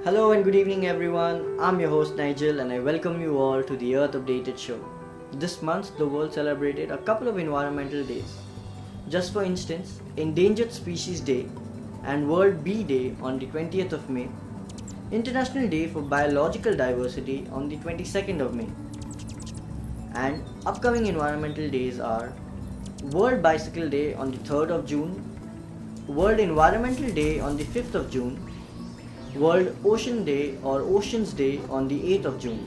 Hello and good evening everyone, I'm your host Nigel and I welcome you all to the Earth Updated Show. This month the world celebrated a couple of environmental days. Just for instance, Endangered Species Day and World Bee Day on the 20th of May, International Day for Biological Diversity on the 22nd of May. And upcoming environmental days are World Bicycle Day on the 3rd of June, World Environmental Day on the 5th of June, World Ocean Day or Oceans Day on the 8th of June.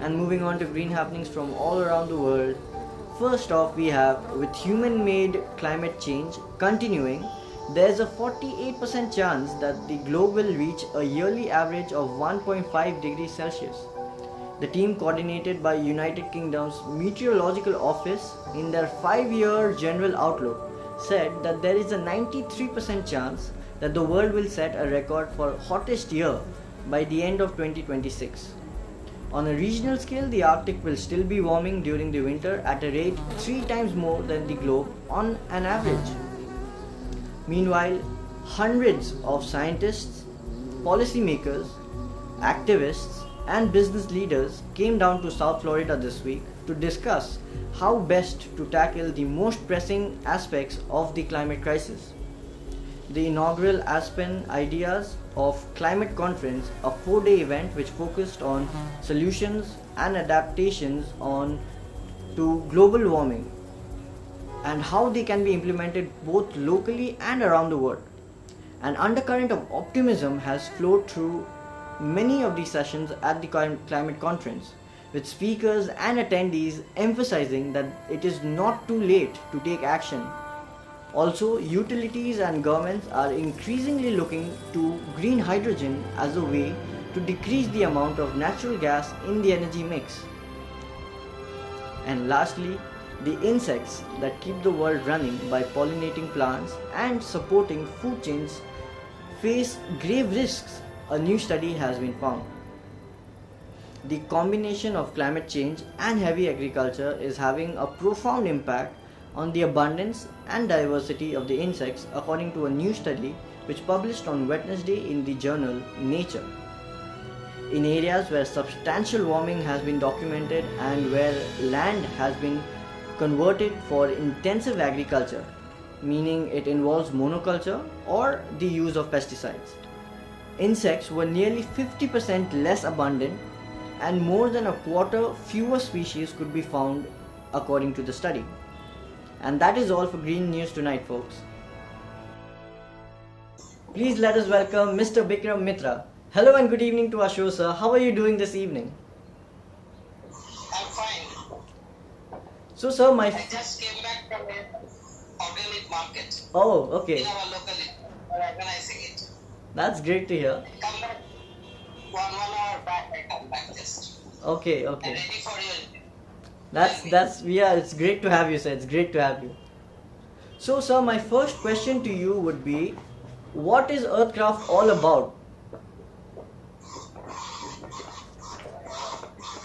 And moving on to green happenings from all around the world, first off we have with human-made climate change continuing, there's a 48% chance that the globe will reach a yearly average of 1.5 degrees Celsius. The team coordinated by United Kingdom's Meteorological Office in their 5-year general outlook said that there is a 93% chance that the world will set a record for hottest year by the end of 2026. On a regional scale, the Arctic will still be warming during the winter at a rate 3 times more than the globe on an average. Meanwhile, hundreds of scientists, policymakers, activists, and business leaders came down to South Florida this week to discuss how best to tackle the most pressing aspects of the climate crisis. The inaugural Aspen Ideas of Climate Conference, a 4-day event which focused on solutions and adaptations to global warming and how they can be implemented both locally and around the world. An undercurrent of optimism has flowed through many of these sessions at the climate conference, with speakers and attendees emphasizing that it is not too late to take action. Also, utilities and governments are increasingly looking to green hydrogen as a way to decrease the amount of natural gas in the energy mix. And lastly, the insects that keep the world running by pollinating plants and supporting food chains face grave risks, a new study has been found. The combination of climate change and heavy agriculture is having a profound impact on the abundance and diversity of the insects, according to a new study which published on Wednesday in the journal Nature. In areas where substantial warming has been documented and where land has been converted for intensive agriculture, meaning it involves monoculture or the use of pesticides, insects were nearly 50% less abundant and more than a quarter fewer species could be found, according to the study. And that is all for Green News tonight, folks. Please let us welcome Mr. Bikram Mitra. Hello and good evening to our show, sir. How are you doing this evening? I'm fine. So, sir, I just came back from an organic market. Oh, okay. In our locality. We're organizing it. That's great to hear. I come back 1 hour back. I come back just. Okay. I'm ready for you. It's great to have you, sir. It's great to have you. So, sir, my first question to you would be, what is Earthcraft all about?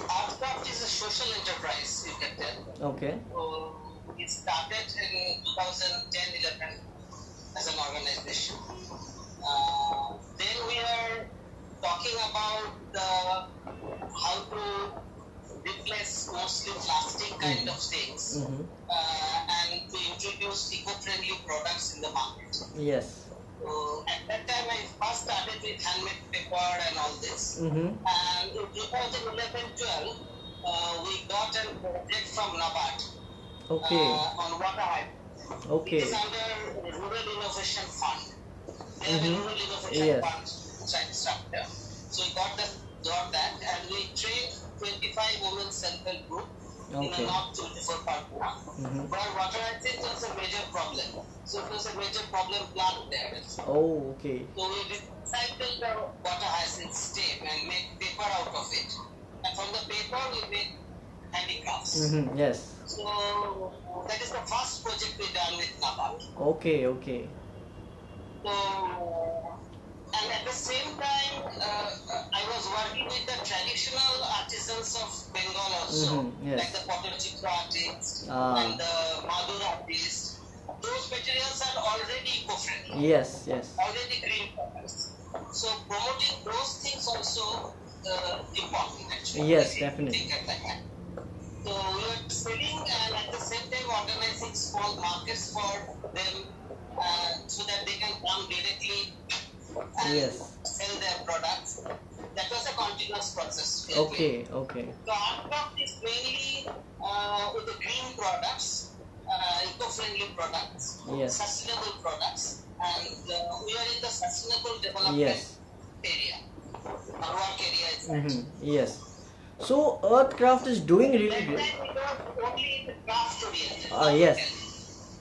Earthcraft is a social enterprise, you can tell. Okay. So, it started in 2010-11 as an organization. Then we are talking about how to replace mostly plastic kind of things and to introduce eco-friendly products in the market. Yes. So at that time I first started with handmade paper and all this. And in 2011-12 we got a project from NABARD on water hybrids. Okay. It is under Rural Innovation Fund. They have a Rural Innovation Fund structure. So we got that and we trained 25 women self-help group in a North 24 Parkura. Where water hybrids was a major problem. So it was a major problem plant there. Oh, okay. So we recycled the water hyacinth stem and made paper out of it. And from the paper we made handicrafts. Yes. So that is the first project we done with NABARD. Okay. So, and at the same time, I was working with the traditional artisans of Bengal also, like the pottery artists and the Madur artists. Those materials are already eco-friendly. Yes. Already green products. So promoting those things also important actually. Yes, definitely. At that time. So we are selling and at the same time organizing small markets for them so that they can come directly and sell their products. That was a continuous process. Okay. So Artcraft is mainly with the green products, eco-friendly products, sustainable products, and we are in the sustainable development area. Our work area is Yes. So Earthcraft is doing really good. Only in the craft oriented. Yes.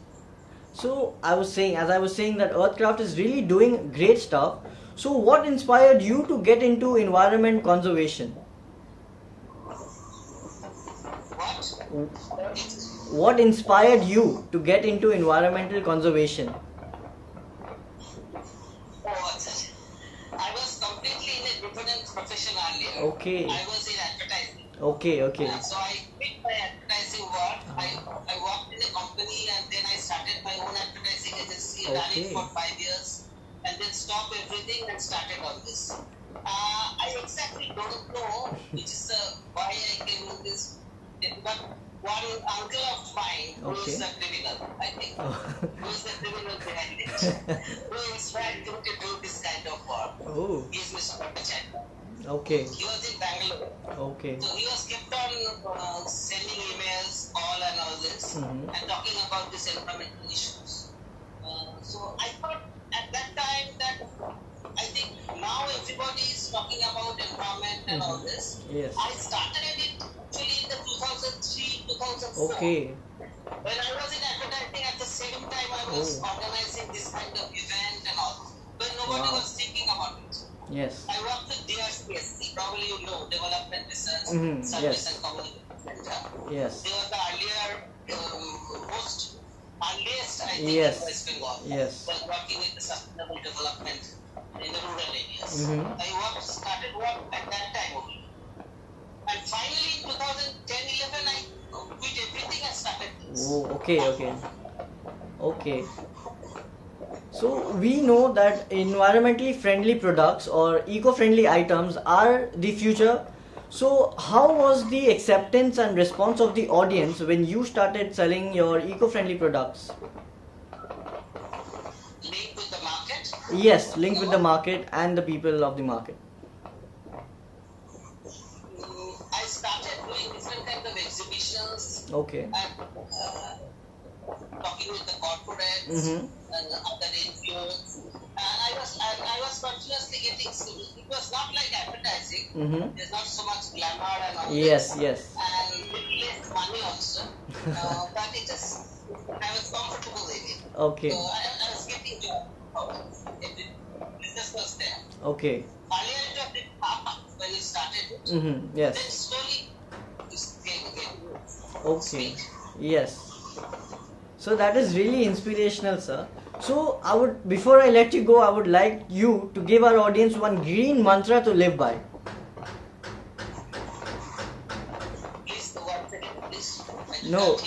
So as I was saying that Earthcraft is really doing great stuff. So what inspired you to get into environment conservation? What inspired you to get into environmental conservation? I was completely in a different profession earlier. Okay. I was in advertising. Okay. So I quit my advertising work. I worked in a company and then I started my own advertising agency, ran it for 5 years, and then stopped everything and started on this. I exactly don't know which is why I came in this, but one uncle of mine who is the criminal, I think, who is the criminal behind it, who inspired him to do this kind of work. He is Mr. Pachanda. Okay. He was in Bangalore. Okay. So he was kept on sending emails, call and all this, and talking about these environmental issues. So I thought at that time that I think now everybody is talking about environment and all this. Yes. I started it actually in the 2003, 2004. Okay. When I was in advertising at the same time I was organizing this kind of event and all. But nobody was thinking about it. Yes. I worked with DRCSC, probably you know, Development Research Service and Communication Center. Yes. They were the earliest, I think, in West Bengal. Yes. They were working with the sustainable development in the rural areas. I started work at that time only. And finally in 2010-11, I quit everything and started this. Okay. So we know that environmentally friendly products or eco-friendly items are the future. So how was the acceptance and response of the audience when you started selling your eco-friendly products? Linked with the market? Yes, linked with the market and the people of the market. I started doing different kinds of exhibitions. Okay. And talking with the corporates and other NGOs. And I was continuously getting, it was not like advertising. There's not so much glamour and all Yes. And little less money also. But it just, I was comfortable with it. Okay. So I was getting jobs. Business was there. Okay. Earlier it was a bit tough when you started it. Yes. Then slowly just came again. Okay. Yes. So that is really inspirational, sir. So before I let you go, I would like you to give our audience one green mantra to live by. Please, once again, please. No.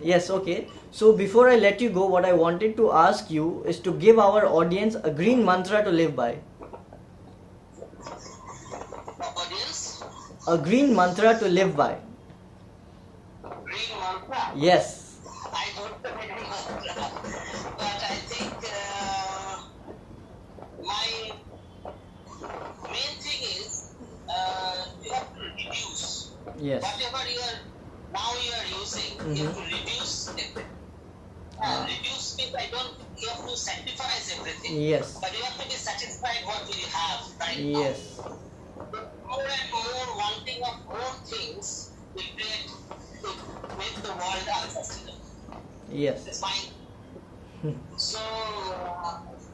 Yes, okay. So before I let you go, what I wanted to ask you is to give our audience a green mantra to live by. Audience? A green mantra to live by. Green mantra? Yes. I don't know any mantra, but I think my main thing is you have to reduce. Yes. Whatever you are using, you have to reduce it. Reduce means you have to sacrifice everything. Yes. But you have to be satisfied what you have right now. Yes. More and more wanting of more things will make the world unsustainable. Yes. It's fine. So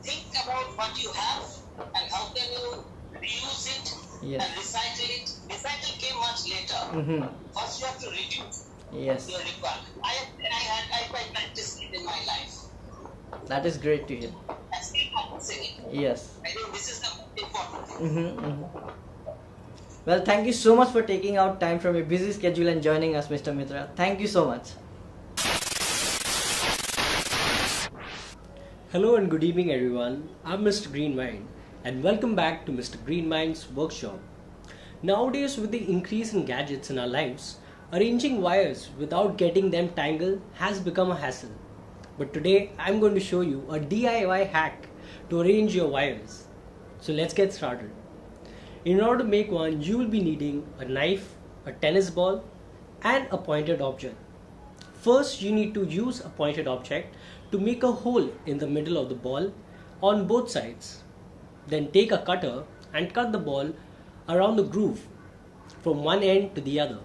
think about what you have and how can you reuse it and recycle it. Recycle came much later. First you have to reduce your requirement. I practiced it in my life. That is great to hear. I still practicing it. Yes. I think this is the most important thing. Well, thank you so much for taking out time from your busy schedule and joining us, Mr. Mitra. Thank you so much. Hello and good evening everyone. I'm Mr. Greenwine and welcome back to Mr. Green Mind's workshop. Nowadays, with the increase in gadgets in our lives, arranging wires without getting them tangled has become a hassle. But today, I'm going to show you a DIY hack to arrange your wires. So let's get started. In order to make one, you will be needing a knife, a tennis ball, and a pointed object. First, you need to use a pointed object to make a hole in the middle of the ball on both sides. Then take a cutter and cut the ball around the groove from one end to the other.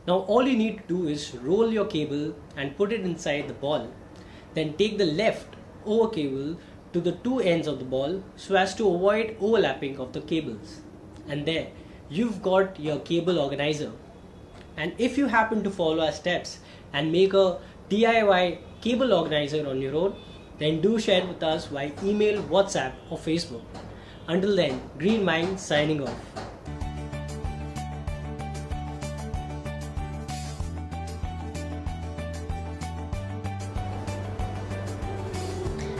Now all you need to do is roll your cable and put it inside the ball. Then take the left over cable to the two ends of the ball so as to avoid overlapping of the cables. And there, you've got your cable organizer. And if you happen to follow our steps and make a DIY cable organizer on your own, then do share with us via email, WhatsApp or Facebook. Until then, Green Mind signing off.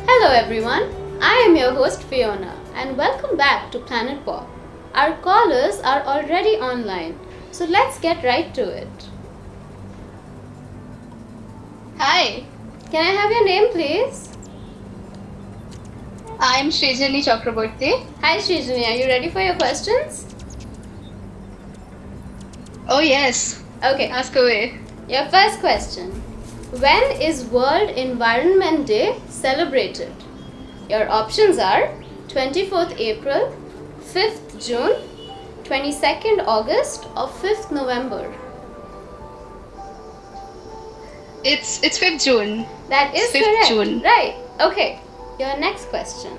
Hello everyone, I am your host Fiona and welcome back to Planet Pop. Our callers are already online, so let's get right to it. Hi, Can I have your name please? I'm Srijani Chakraborty. Hi Srijani, are you ready for your questions? Oh yes, Okay, ask away. your first question. When is World Environment Day celebrated? Your options are 24th April, 5th June, 22nd August or 5th November. It's 5th June. That is 5th correct. June. Right. Okay. Your next question.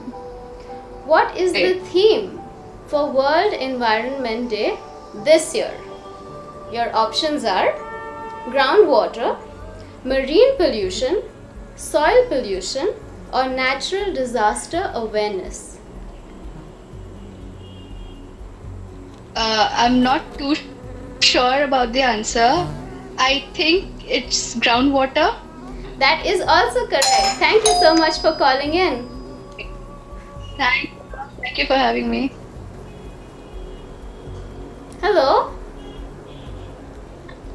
What is the Okay. theme for World Environment Day this year? Your options are groundwater, marine pollution, soil pollution, or natural disaster awareness. I'm not too sure about the answer. I think it's groundwater. That is also correct. Thank you so much for calling in. Thank you for having me. Hello.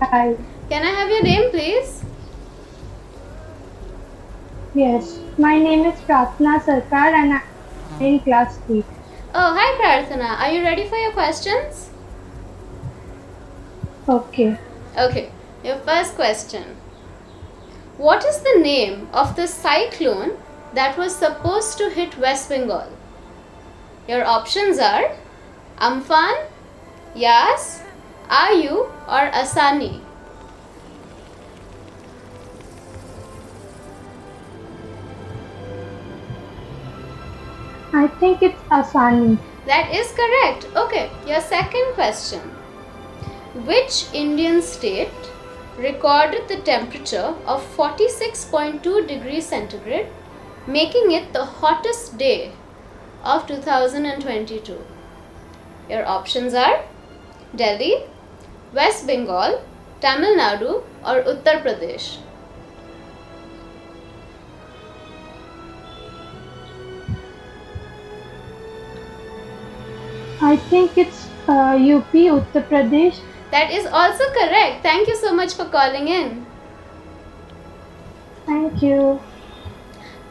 Hi. Can I have your name please? Yes, my name is Pratna Sarkar and I'm in class 3. Oh, hi Prarthana. Are you ready for your questions? Okay. Okay, your first question. What is the name of the cyclone that was supposed to hit West Bengal? Your options are Amphan, Yas, Ayu or Asani. I think it's Asani. That is correct. Okay, your second question. Which Indian state recorded the temperature of 46.2 degrees centigrade, making it the hottest day of 2022? Your options are Delhi, West Bengal, Tamil Nadu or Uttar Pradesh. I think it's UP, Uttar Pradesh. That is also correct. Thank you so much for calling in. Thank you.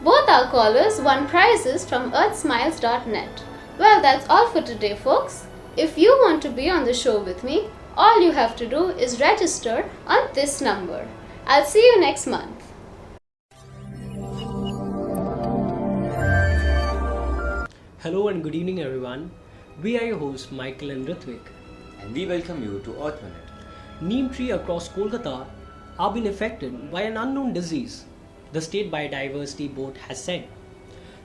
Both our callers won prizes from earthsmiles.net. Well, that's all for today, folks. If you want to be on the show with me, all you have to do is register on this number. I'll see you next month. Hello and good evening everyone. We are your hosts Michael and Ritvik. And we welcome you to Earth Minute. Neem tree across Kolkata are being affected by an unknown disease, the State Biodiversity Board has said.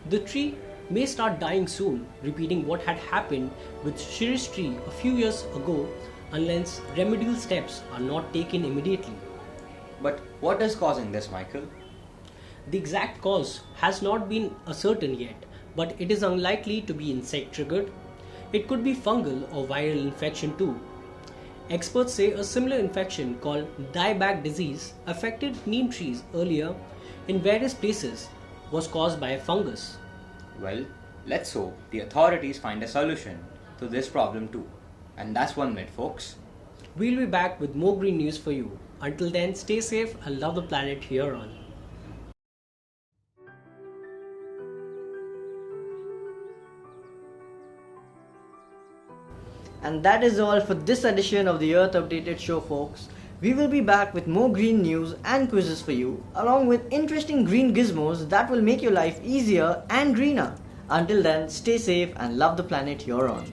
The tree may start dying soon, repeating what had happened with Shirish tree a few years ago unless remedial steps are not taken immediately. But what is causing this, Michael? The exact cause has not been ascertained yet, but it is unlikely to be insect triggered. It could be fungal or viral infection too. Experts say a similar infection called dieback disease affected neem trees earlier in various places was caused by a fungus. Well, Let's hope the authorities find a solution to this problem too. And that's one minute, folks. We'll be back with more green news for you. Until then, stay safe and love the planet here on. And that is all for this edition of the Earth Updated Show, folks. We will be back with more green news and quizzes for you, along with interesting green gizmos that will make your life easier and greener. Until then, stay safe and love the planet you're on.